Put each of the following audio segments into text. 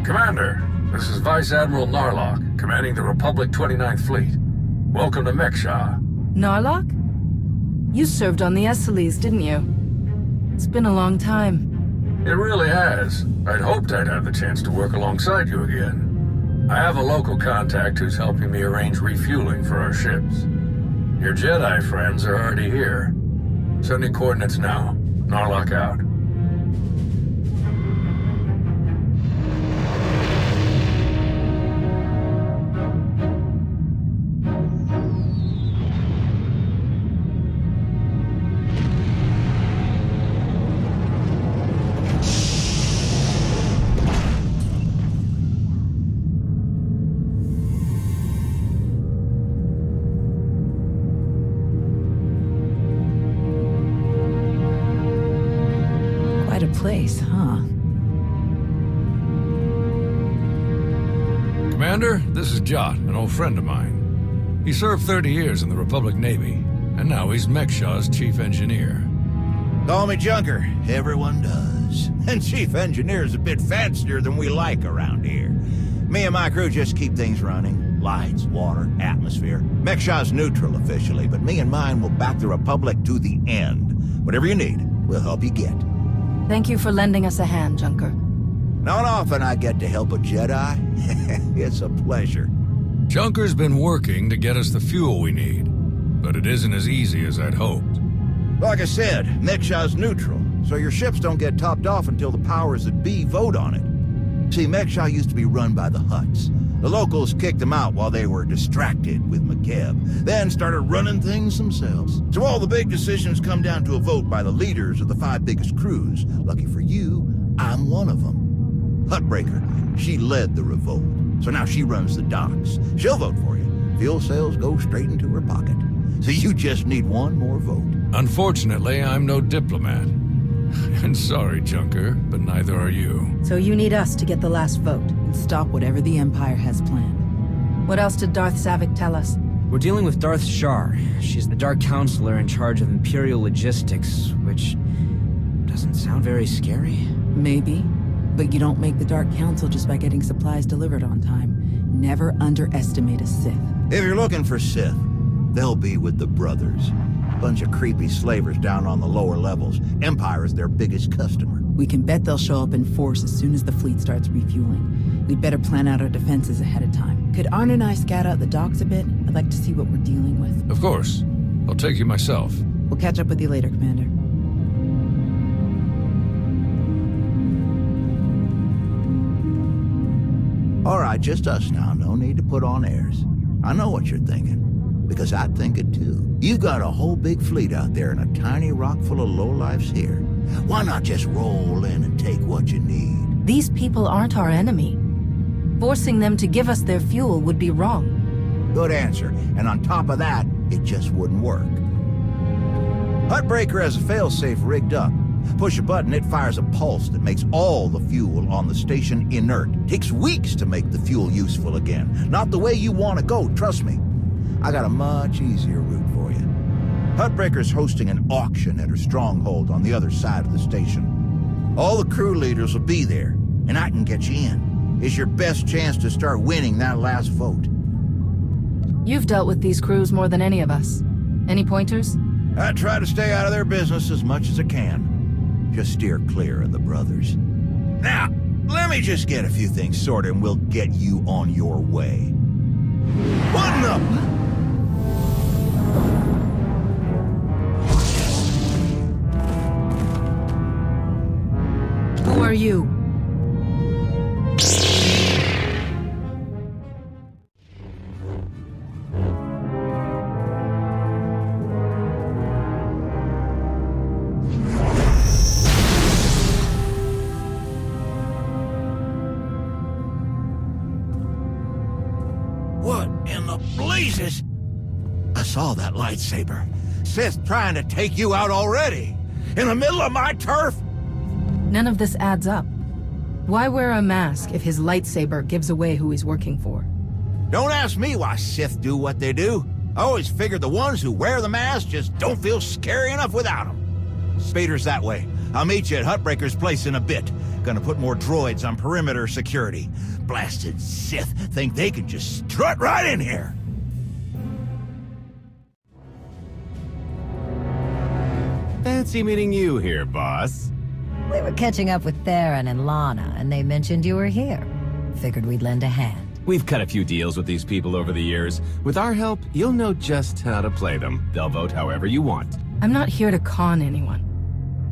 Commander, this is Vice Admiral Narlock, commanding the Republic 29th Fleet. Welcome to Mekshah. Narlock? You served on the Esseles, didn't you? It's been a long time. It really has. I'd hoped I'd have the chance to work alongside you again. I have a local contact who's helping me arrange refueling for our ships. Your Jedi friends are already here. Sending coordinates now. Narlock out. Place, huh? Commander, this is Jot, an old friend of mine. He served 30 years in the Republic Navy, and now he's Mekshah's chief engineer. Call me Junker. Everyone does. And chief engineer's a bit fancier than we like around here. Me and my crew just keep things running. Lights, water, atmosphere. Mekshah's neutral officially, but me and mine will back the Republic to the end. Whatever you need, we'll help you get. Thank you for lending us a hand, Junker. Not often I get to help a Jedi. It's a pleasure. Junker's been working to get us the fuel we need, but it isn't as easy as I'd hoped. Like I said, Mekshah's neutral, so your ships don't get topped off until the powers that be vote on it. See, Mekshah used to be run by the Hutts. The locals kicked them out while they were distracted with McKeb, then started running things themselves. So all the big decisions come down to a vote by the leaders of the 5 biggest crews. Lucky for you, I'm one of them. Huttbreaker, she led the revolt, so now she runs the docks. She'll vote for you. Fuel sales go straight into her pocket. So you just need one more vote. Unfortunately, I'm no diplomat. And sorry, Junker, but neither are you. So you need us to get the last vote and stop whatever the Empire has planned. What else did Darth Savik tell us? We're dealing with Darth Shar. She's the Dark Counselor in charge of Imperial logistics, which doesn't sound very scary. Maybe, but you don't make the Dark Council just by getting supplies delivered on time. Never underestimate a Sith. If you're looking for Sith, they'll be with the Brothers. Bunch of creepy slavers down on the lower levels. Empire is their biggest customer. We can bet they'll show up in force as soon as the fleet starts refueling. We'd better plan out our defenses ahead of time. Could Arn and I scout out the docks a bit? I'd like to see what we're dealing with. Of course. I'll take you myself. We'll catch up with you later, Commander. All right, just us now. No need to put on airs. I know what you're thinking. Because I think it too. You've got a whole big fleet out there and a tiny rock full of lowlifes here. Why not just roll in and take what you need? These people aren't our enemy. Forcing them to give us their fuel would be wrong. Good answer. And on top of that, it just wouldn't work. Huttbreaker has a failsafe rigged up. Push a button, it fires a pulse that makes all the fuel on the station inert. Takes weeks to make the fuel useful again. Not the way you want to go, trust me. I got a much easier route for you. Huttbreaker's hosting an auction at her stronghold on the other side of the station. All the crew leaders will be there, and I can get you in. It's your best chance to start winning that last vote. You've dealt with these crews more than any of us. Any pointers? I try to stay out of their business as much as I can. Just steer clear of the Brothers. Now, let me just get a few things sorted and we'll get you on your way. Button up! Who are you? What in the blazes? I saw that lightsaber. Sith trying to take you out already. In the middle of my turf? None of this adds up. Why wear a mask if his lightsaber gives away who he's working for? Don't ask me why Sith do what they do. I always figured the ones who wear the mask just don't feel scary enough without them. Spader's that way. I'll meet you at Hutbreaker's place in a bit. Gonna put more droids on perimeter security. Blasted Sith think they can just strut right in here. Fancy meeting you here, boss. We were catching up with Theron and Lana, and they mentioned you were here. Figured we'd lend a hand. We've cut a few deals with these people over the years. With our help, you'll know just how to play them. They'll vote however you want. I'm not here to con anyone.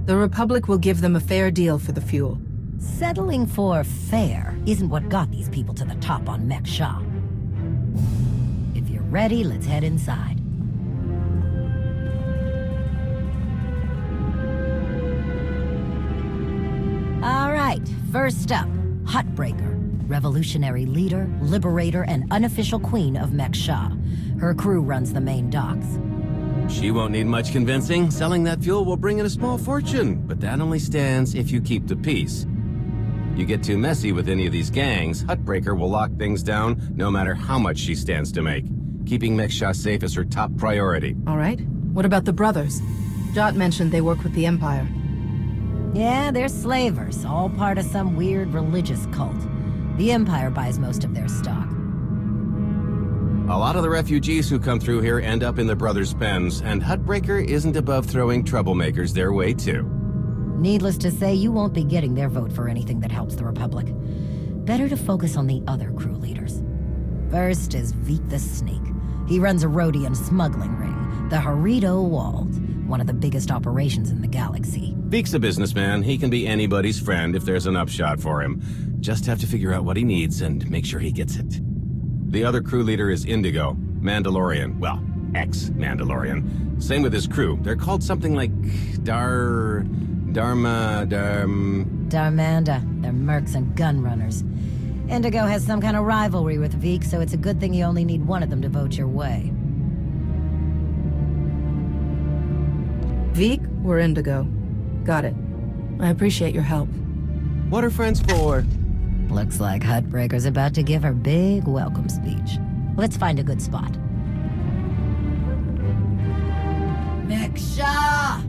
The Republic will give them a fair deal for the fuel. Settling for fair isn't what got these people to the top on Mek Shah. If you're ready, let's head inside. All right, first up, Hutbreaker. Revolutionary leader, liberator, and unofficial queen of Mek Shah. Her crew runs the main docks. She won't need much convincing. Selling that fuel will bring in a small fortune, but that only stands if you keep the peace. You get too messy with any of these gangs, Hutbreaker will lock things down no matter how much she stands to make. Keeping Mek Shah safe is her top priority. All right. What about the brothers? Jot mentioned they work with the Empire. Yeah, they're slavers, all part of some weird religious cult. The Empire buys most of their stock. A lot of the refugees who come through here end up in the brothers' pens, and Hutbreaker isn't above throwing troublemakers their way too. Needless to say, you won't be getting their vote for anything that helps the Republic. Better to focus on the other crew leaders. First is Veek the Snake. He runs a Rhodian smuggling ring, the Harrido Wald, one of the biggest operations in the galaxy. Veek's a businessman. He can be anybody's friend if there's an upshot for him. Just have to figure out what he needs and make sure he gets it. The other crew leader is Indigo, Mandalorian. Well, ex-Mandalorian. Same with his crew. They're called something like Darmanda. They're mercs and gun runners. Indigo has some kind of rivalry with Veek, so it's a good thing you only need one of them to vote your way. Veek or Indigo? Got it. I appreciate your help. What are friends for? Looks like Hutbreaker's about to give her big welcome speech. Let's find a good spot. Mek Shah!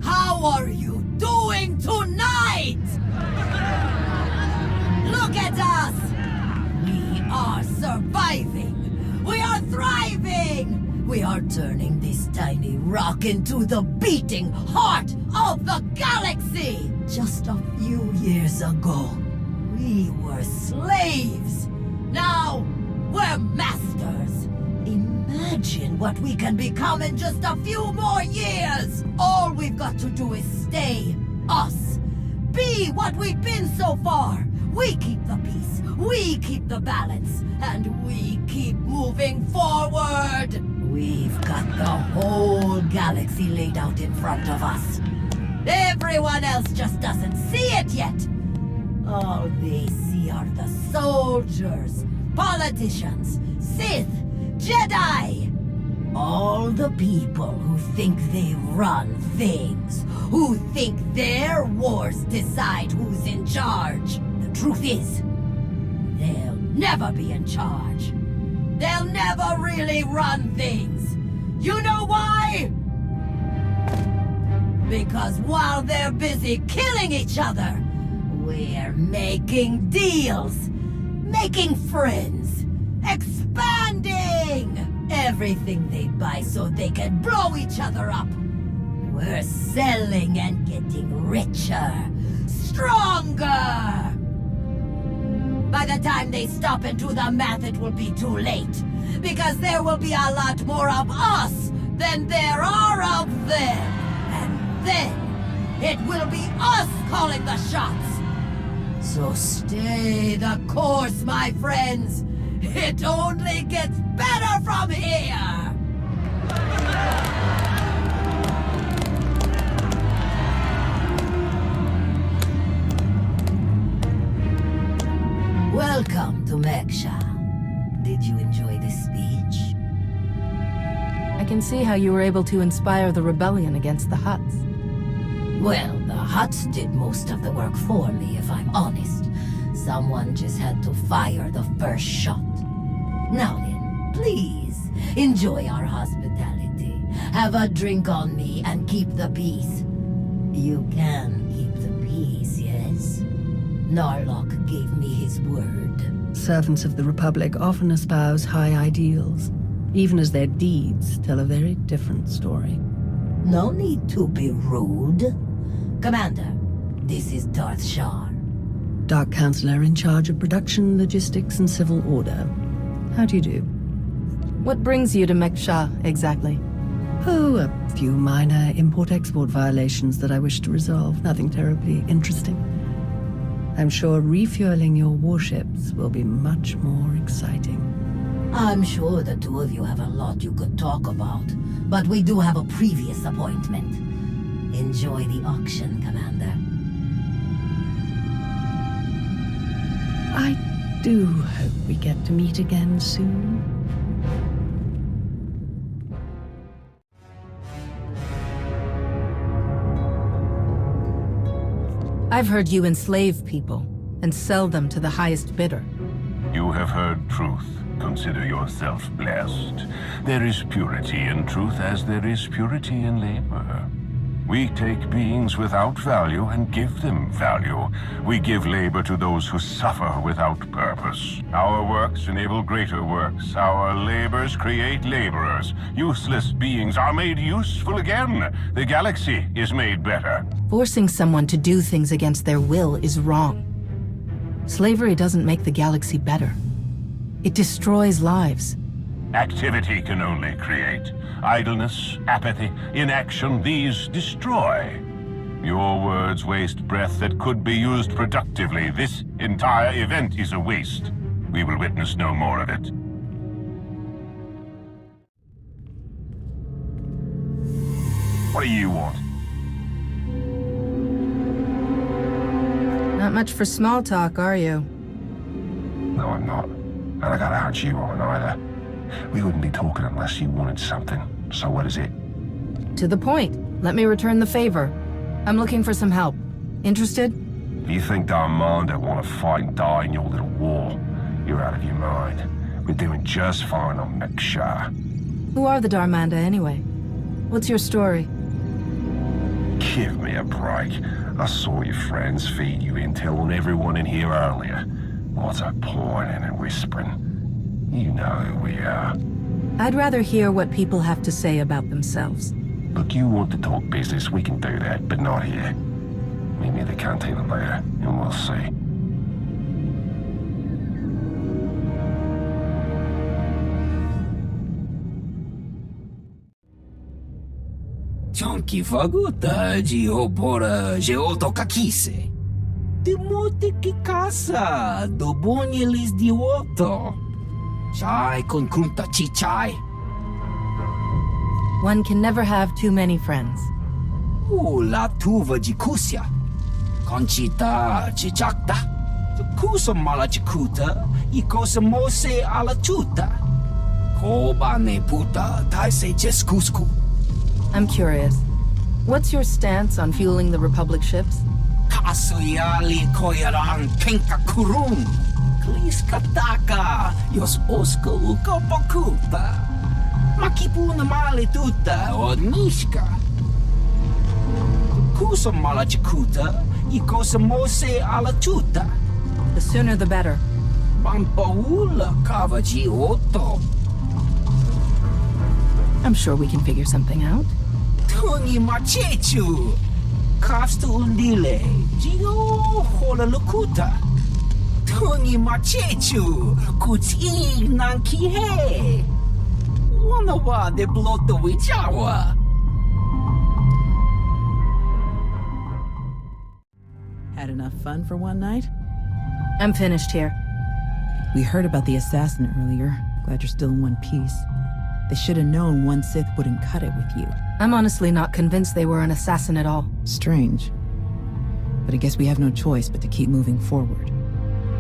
How are you doing tonight? Look at us! We are surviving! We are thriving! We are turning this tiny rock into the beating heart of the galaxy! Just a few years ago, we were slaves. Now, we're masters. Imagine what we can become in just a few more years. All we've got to do is stay us. Be what we've been so far. We keep the peace, we keep the balance, and we keep moving forward. We've got the whole galaxy laid out in front of us. Everyone else just doesn't see it yet. All they see are the soldiers, politicians, Sith, Jedi. All the people who think they run things, who think their wars decide who's in charge. The truth is, they'll never be in charge. They'll never really run things. You know why? Because while they're busy killing each other, we're making deals, making friends, expanding everything they buy so they can blow each other up. We're selling and getting richer, stronger. By the time they stop and do the math, it will be too late. Because there will be a lot more of us than there are of them. And then, it will be us calling the shots. So stay the course, my friends. It only gets better from here. Welcome to Mek Shah. Did you enjoy this speech? I can see how you were able to inspire the rebellion against the Hutts. Well, the Hutts did most of the work for me, if I'm honest. Someone just had to fire the first shot. Now then, please, enjoy our hospitality. Have a drink on me and keep the peace. You can peace, yes? Narlock gave me his word. Servants of the Republic often espouse high ideals, even as their deeds tell a very different story. No need to be rude. Commander, this is Darth Shar. Dark Counselor in charge of production, logistics, and civil order. How do you do? What brings you to Mek-Sha, exactly? Oh, a few minor import-export violations that I wish to resolve. Nothing terribly interesting. I'm sure refueling your warships will be much more exciting. I'm sure the two of you have a lot you could talk about, but we do have a previous appointment. Enjoy the auction, Commander. I do hope we get to meet again soon. I've heard you enslave people and sell them to the highest bidder. You have heard truth. Consider yourself blessed. There is purity in truth as there is purity in labor. We take beings without value and give them value. We give labor to those who suffer without purpose. Our works enable greater works. Our labors create laborers. Useless beings are made useful again. The galaxy is made better. Forcing someone to do things against their will is wrong. Slavery doesn't make the galaxy better. It destroys lives. Activity can only create. Idleness, apathy, inaction, these destroy. Your words waste breath that could be used productively. This entire event is a waste. We will witness no more of it. What do you want? Not much for small talk, are you? No, I'm not. And I gotta hunch you on either. We wouldn't be talking unless you wanted something. So what is it? To the point. Let me return the favor. I'm looking for some help. Interested? If you think Darmanda want to fight and die in your little war, you're out of your mind. We're doing just fine on Mek-Sha. Who are the Darmanda anyway? What's your story? Give me a break. I saw your friends feed you intel on everyone in here earlier. What's a pointing and whispering? You know who we are. I'd rather hear what people have to say about themselves. Look, you want to talk business, we can do that, but not here. Meet me at the cantina later, and we'll see. Chonky faguta geopora geotokakise. Demote que casa do bonyelis di otto. Chai con kunta chichai. One can never have too many friends. La tuva de kusia. Conchita chichakta. Kusa mala chikuta. E cosa mose ala tuta. Koba ne puta taise jeskusku. I'm curious. What's your stance on fueling the Republic ships? Kasuyali koyaran kenka kurun. Kliskataka. Yos oska uka bakuta. Makipuna male tuta o nishka. Kusa mala chikuta. E cosa mose ala tuta. The sooner the better. Pampaula kavaji otto. I'm sure we can figure something out. Tungi machechu. Kafstu undile. Gio hola lukuta. Tungi machechu. Kuti nanki he. Wanawa de bloto wichawa. Had enough fun for one night? I'm finished here. We heard about the assassin earlier. Glad you're still in one piece. They should have known one Sith wouldn't cut it with you. I'm honestly not convinced they were an assassin at all. Strange. But I guess we have no choice but to keep moving forward.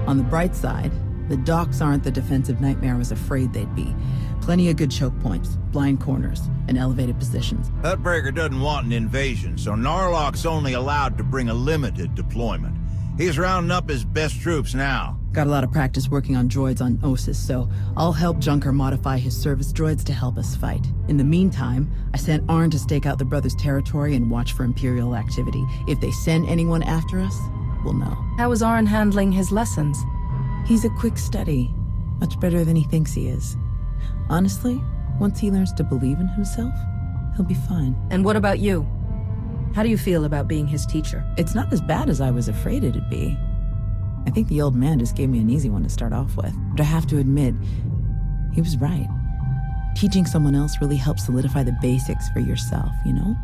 On the bright side, the docks aren't the defensive nightmare I was afraid they'd be. Plenty of good choke points, blind corners, and elevated positions. Hutbreaker doesn't want an invasion, so Narlock's only allowed to bring a limited deployment. He's rounding up his best troops now. Got a lot of practice working on droids on Osis, so I'll help Junker modify his service droids to help us fight. In the meantime, I sent Arn to stake out the Brothers' territory and watch for Imperial activity. If they send anyone after us, we'll know. How is Arn handling his lessons? He's a quick study. Much better than he thinks he is. Honestly, once he learns to believe in himself, he'll be fine. And what about you? How do you feel about being his teacher? It's not as bad as I was afraid it'd be. I think the old man just gave me an easy one to start off with. But I have to admit, he was right. Teaching someone else really helps solidify the basics for yourself, you know?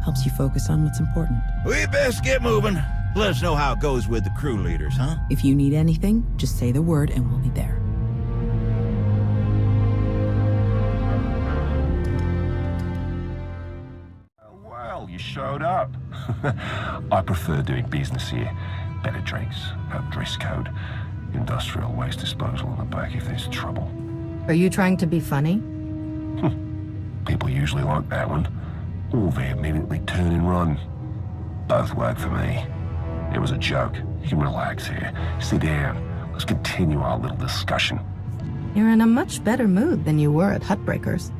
Helps you focus on what's important. We best get moving. Let us know how it goes with the crew leaders, huh? If you need anything, just say the word and we'll be there. Well, you showed up. I prefer doing business here. Better drinks, no dress code, industrial waste disposal in the back if there's trouble. Are you trying to be funny? People usually like that one. Or they immediately turn and run. Both work for me. It was a joke. You can relax here. Sit down. Let's continue our little discussion. You're in a much better mood than you were at Hutbreakers.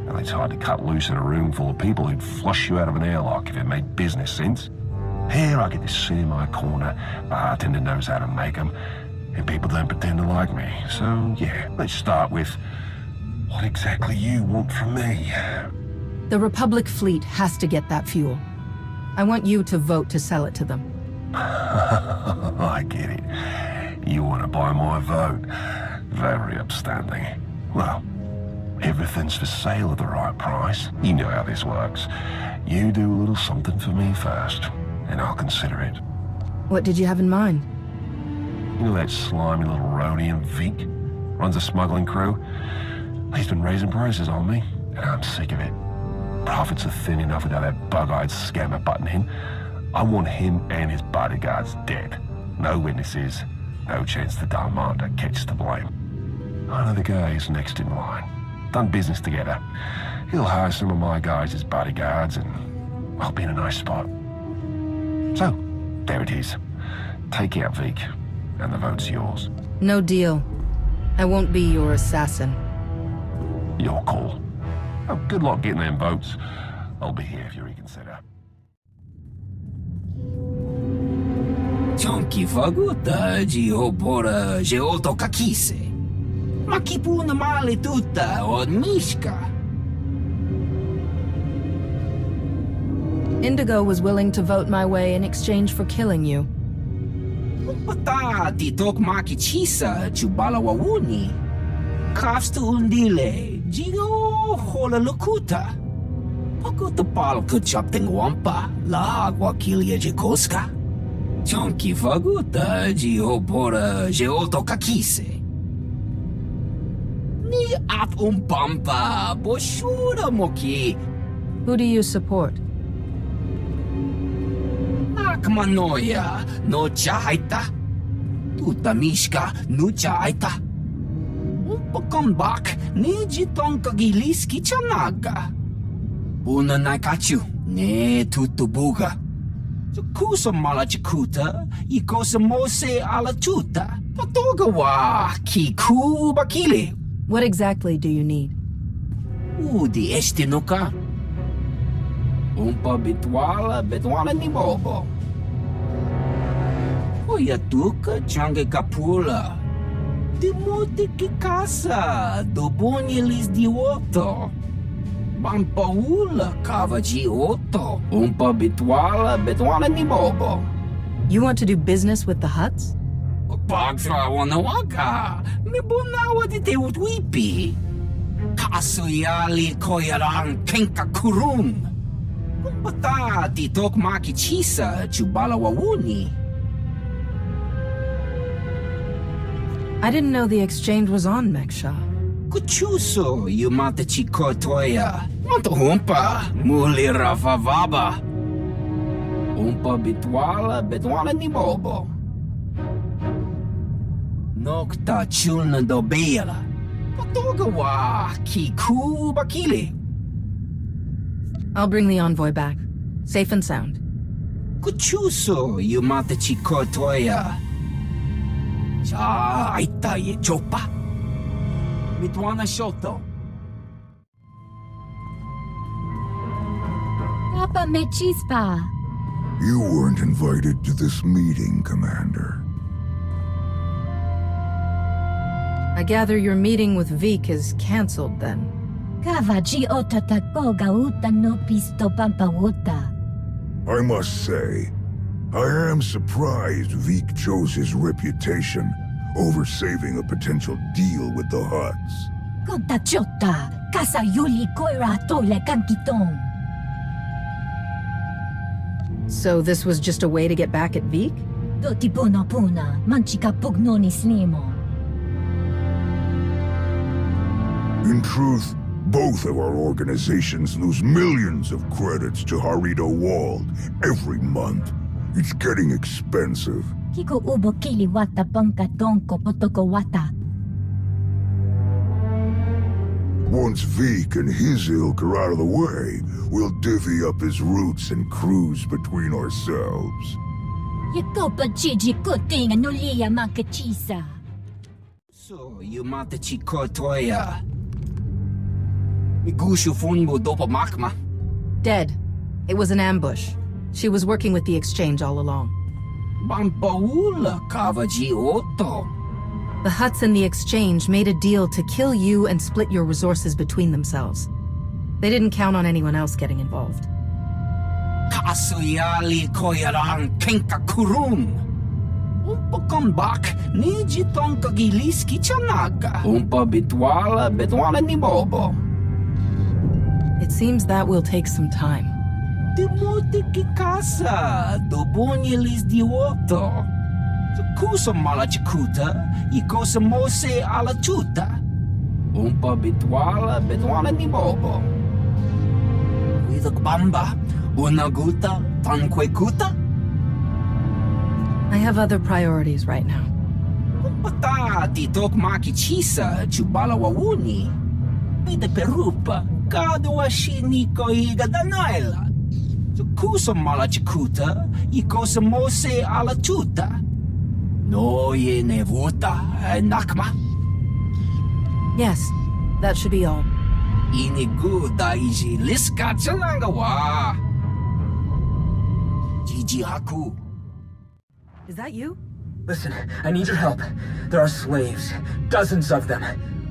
Well, it's hard to cut loose in a room full of people who'd flush you out of an airlock if it made business sense. Here I get to sit in my corner, bartender knows how to make them, and people don't pretend to like me. So, yeah, let's start with what exactly you want from me. The Republic fleet has to get that fuel. I want you to vote to sell it to them. I get it. You want to buy my vote. Very upstanding. Well, everything's for sale at the right price. You know how this works. You do a little something for me first, and I'll consider it. What did you have in mind? You know that slimy little Rhodian Vic? Runs a smuggling crew? He's been raising prices on me, and I'm sick of it. Profits are thin enough without that bug-eyed scammer butting in. I want him and his bodyguards dead. No witnesses, no chance the Darmanda catches the blame. I know the guy who's next in line. Done business together. He'll hire some of my guys as bodyguards, and I'll be in a nice spot. So, there it is. Take out Vic, and the vote's yours. No deal. I won't be your assassin. Your call. Oh, good luck getting them votes. I'll be here if you reconsider. Chonki faguta geopora geoto kakise. Makipuna male tutta od mishka. Indigo was willing to vote my way in exchange for killing you. Pata ti tok maki chisa chubala wawuni. Kafstu undile jigo hola lukuta. Pakuta pal kuchapting wampa la agua kilia jikoska. Chonki faguta geopora geoto kakise. Ni at pampa boshura moki. Who do you support? Akmanoya no chaita. Tuta mishka no chaita. Umpakombak ni jitonka giliski chanaga. Una nakachu ne tutubuga. Kusa mala chikuta, ikosa mose ala tuta. Patogawa kiku bakili. What exactly do you need? Udi estinuka. Umpa bitwala ni bobo. Oya tuka change kapula. Demote ki casa, dobonye lis di otto. Bampaula kavaji otto. Umpa bitwala ni bobo. You want to do business with the Hutts? Pagtra wanawaka. Mibunawa di te utwipi. Kasuyali koyaran kenka kurum. Kumpata ti tok maki chisa chubala wawuni. I didn't know the exchange was on, Meksha. Kuchuso yumata chikotoya. Wanto humpa muli rafavaba. Umpa bitwala ni bobo. Nokta chulna dobela. Patogawa kiku bakili. I'll bring the envoy back, safe and sound. Kuchuso yumata chikotoya. Cha aitaye chopa. Mitwana shoto. Papa me chispa. You weren't invited to this meeting, Commander. I gather your meeting with Veek is cancelled then. Kavaji otatako gauta no pisto pampawota. I must say, I am surprised Veek chose his reputation over saving a potential deal with the Hutts. Kontachota, kasayuli koira tole kankitong. So this was just a way to get back at Veek? Doti puna puna, manchika pugnoni snimo. In truth, both of our organizations lose millions of credits to Harito Wald every month. It's getting expensive. Kiko ubo kili wata ponka tonko potoko wata. Once Veek and his ilk are out of the way, we'll divvy up his routes and cruise between ourselves. Yakopa chiji kuting anulia makachisa. So, you mata chikotoya. Migushu funmo dopa makma. Dead. It was an ambush. She was working with the exchange all along. Bampaula kavaji oto. The Hutts and the exchange made a deal to kill you and split your resources between themselves. They didn't count on anyone else getting involved. Kasuyali koyaran kenka kurun. Umpa kombak niji tonka giliski chanaga. Umpa bitwala ni bobo. It seems that will take some time. Demote ki casa, dobonyelis dioto. Kusa malachikuta, ikosa mose alachuta. Umpa bitwala ni bobo. Widok bamba, unaguta, tanquekuta. I have other priorities right now. Umpata titok maki chisa, chubala wawuni. Pide perupa, kadwa shiniko igadanaila. Kusa malachikuta, ikosa mose alachuta. No ye nevuta, nakma. Yes, that should be all. Inigu daiji liska chalangawa. Jiji haku. Is that you? Listen, I need your help. There are slaves. Dozens of them.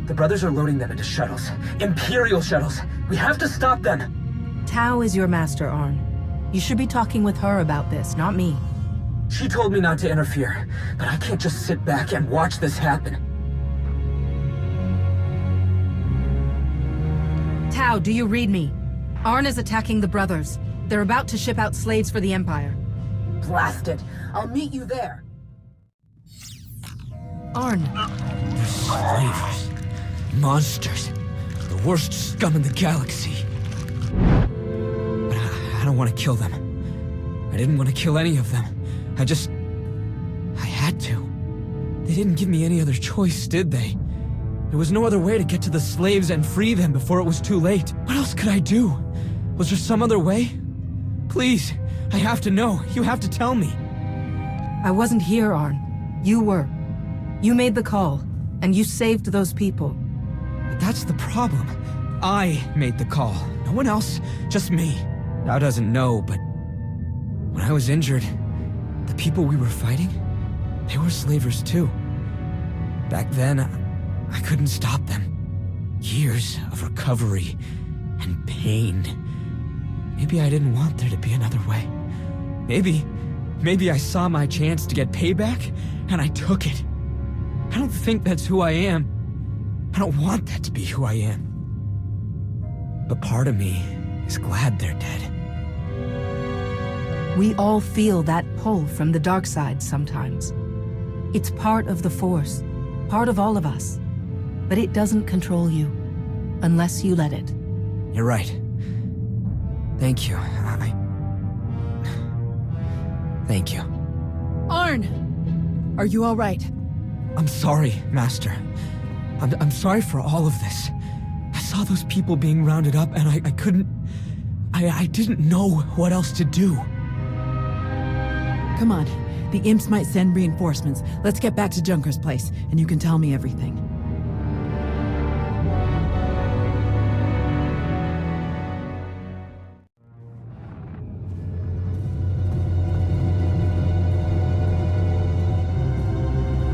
The brothers are loading them into shuttles. Imperial shuttles. We have to stop them. Tao is your master, Arn. You should be talking with her about this, not me. She told me not to interfere, but I can't just sit back and watch this happen. Tao, do you read me? Arn is attacking the brothers. They're about to ship out slaves for the Empire. Blast it. I'll meet you there. Arn. Slavers. Monsters. The worst scum in the galaxy. But I don't want to kill them. I didn't want to kill any of them. I had to. They didn't give me any other choice, did they? There was no other way to get to the slaves and free them before it was too late. What else could I do? Was there some other way? Please, I have to know. You have to tell me. I wasn't here, Arn. You were. You made the call, and you saved those people. But that's the problem. I made the call. No one else, just me. Tao doesn't know, but when I was injured, the people we were fighting, they were slavers too. Back then, I couldn't stop them. Years of recovery and pain. Maybe I didn't want there to be another way. Maybe I saw my chance to get payback, and I took it. I don't think that's who I am. I don't want that to be who I am. But part of me is glad they're dead. We all feel that pull from the dark side sometimes. It's part of the Force, part of all of us. But it doesn't control you, unless you let it. You're right. Thank you. Thank you. Arn! Are you all right? I'm sorry, Master. I'm sorry for all of this. I saw those people being rounded up and I couldn't... I didn't know what else to do. Come on. The imps might send reinforcements. Let's get back to Junker's place, and you can tell me everything.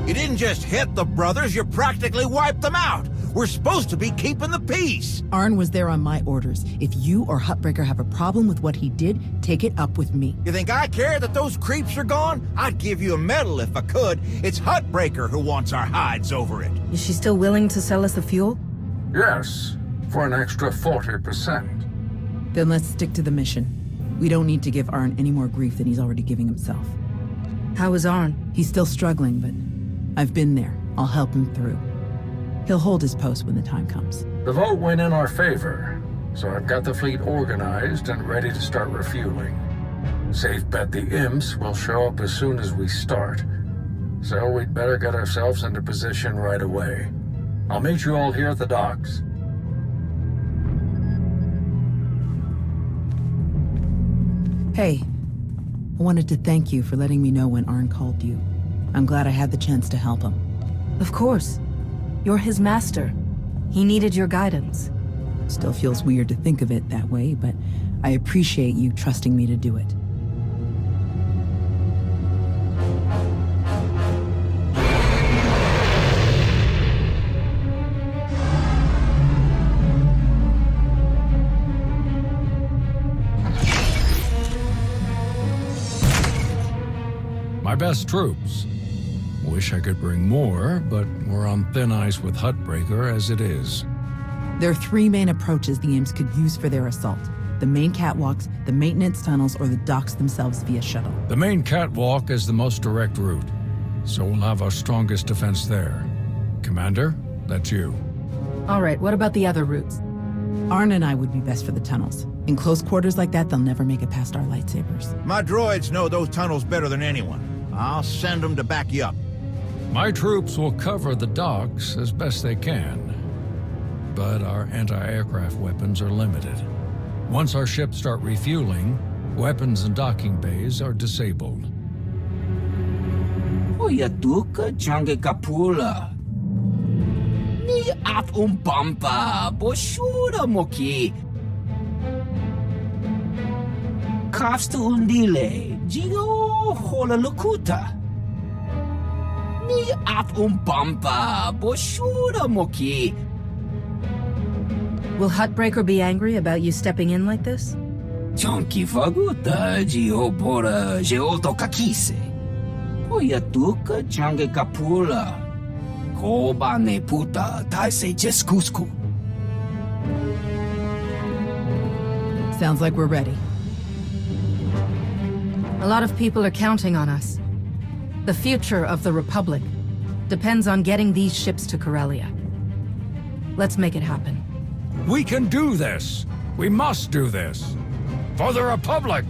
You didn't just hit the brothers, you practically wiped them out. We're supposed to be keeping the peace. Arn was there on my orders. If you or Hutbreaker have a problem with what he did, take it up with me. You think I care that those creeps are gone? I'd give you a medal if I could. It's Hutbreaker who wants our hides over it. Is she still willing to sell us the fuel? Yes, for an extra 40%. Then let's stick to the mission. We don't need to give Arn any more grief than he's already giving himself. How is Arn? He's still struggling, but I've been there. I'll help him through. He'll hold his post when the time comes. The vote went in our favor, so I've got the fleet organized and ready to start refueling. Safe bet the imps will show up as soon as we start, so we'd better get ourselves into position right away. I'll meet you all here at the docks. Hey, I wanted to thank you for letting me know when Arn called you. I'm glad I had the chance to help him. Of course. You're his master. He needed your guidance. Still feels weird to think of it that way, but I appreciate you trusting me to do it. My best troops. Wish I could bring more, but we're on thin ice with Hutbreaker as it is. There are three main approaches the imps could use for their assault. The main catwalks, the maintenance tunnels, or the docks themselves via shuttle. The main catwalk is the most direct route, so we'll have our strongest defense there. Commander, that's you. All right, what about the other routes? Arn and I would be best for the tunnels. In close quarters like that, they'll never make it past our lightsabers. My droids know those tunnels better than anyone. I'll send them to back you up. My troops will cover the docks as best they can, but our anti-aircraft weapons are limited. Once our ships start refueling, weapons and docking bays are disabled. Oyatuka change kapula. Ni at umpampa boshura moki. Kafsta undile, jigo hola lukuta. Ni at umpampa boshura moki. Will Hutbreaker be angry about you stepping in like this? Chonki faguta geopora geoto kakise. Oyatuka change kapula. Kobane puta taise jeskusku. Sounds like we're ready. A lot of people are counting on us. The future of the Republic depends on getting these ships to Corellia. Let's make it happen. We can do this! We must do this! For the Republic!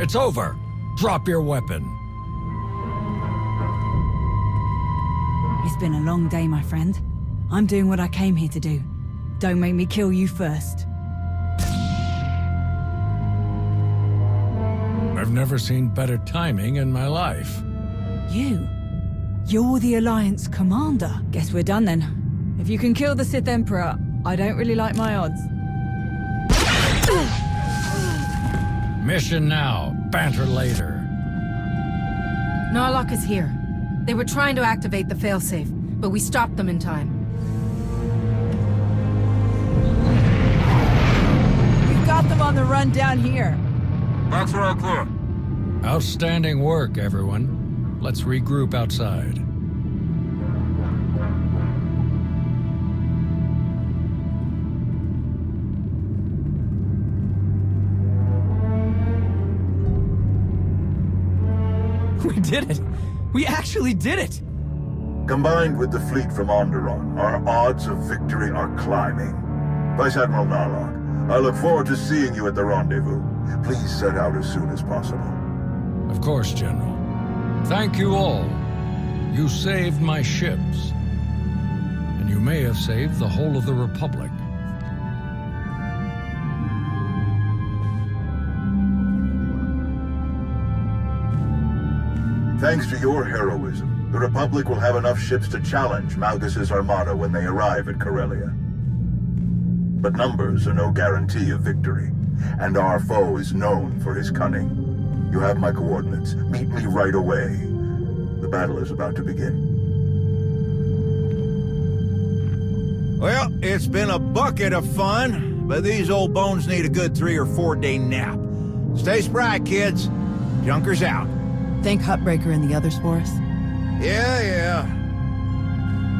It's over! Drop your weapon! It's been a long day, my friend. I'm doing what I came here to do. Don't make me kill you first. I've never seen better timing in my life. You? You're the Alliance commander. Guess we're done then. If you can kill the Sith Emperor, I don't really like my odds. Mission now, banter later. Narlock is here. They were trying to activate the failsafe, but we stopped them in time. We've got them on the run down here. That's all clear. Outstanding work, everyone. Let's regroup outside. We did it! We actually did it! Combined with the fleet from Onderon, our odds of victory are climbing. Vice Admiral Narlock, I look forward to seeing you at the rendezvous. Please set out as soon as possible. Of course, General. Thank you all. You saved my ships. And You may have saved the whole of the Republic. Thanks to your heroism, the Republic will have enough ships to challenge Malgus's armada when they arrive at Corellia. But numbers are no guarantee of victory, and our foe is known for his cunning. You have my coordinates. Meet me right away. The battle is about to begin. Well, it's been a bucket of fun, but these old bones need a good 3 or 4 day nap. Stay spry, kids. Junker's out. Think Hutbreaker and the others for us? Yeah.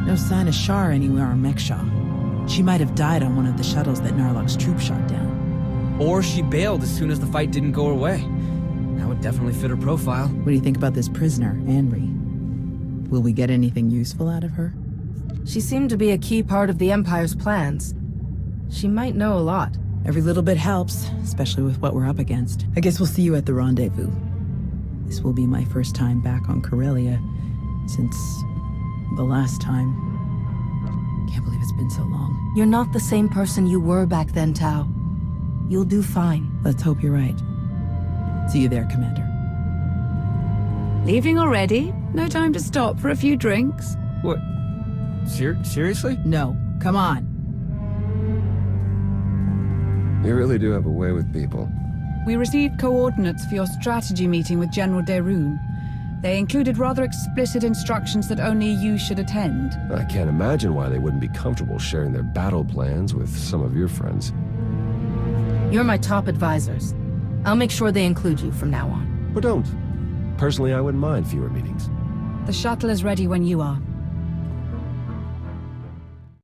No sign of Shar anywhere on Mekshaw. She might have died on one of the shuttles that Narlock's troops shot down. Or she bailed as soon as the fight didn't go her way. That would definitely fit her profile. What do you think about this prisoner, Anri? Will we get anything useful out of her? She seemed to be a key part of the Empire's plans. She might know a lot. Every little bit helps, especially with what we're up against. I guess we'll see you at the rendezvous. This will be my first time back on Corellia since the last time. Can't believe it's been so long. You're not the same person you were back then, Tau. You'll do fine. Let's hope you're right. See you there, Commander. Leaving already? No time to stop for a few drinks? What? Seriously? No. Come on. You really do have a way with people. We received coordinates for your strategy meeting with General Derun. They included rather explicit instructions that only you should attend. I can't imagine why they wouldn't be comfortable sharing their battle plans with some of your friends. You're my top advisors. I'll make sure they include you from now on. Or don't. Personally, I wouldn't mind fewer meetings. The shuttle is ready when you are.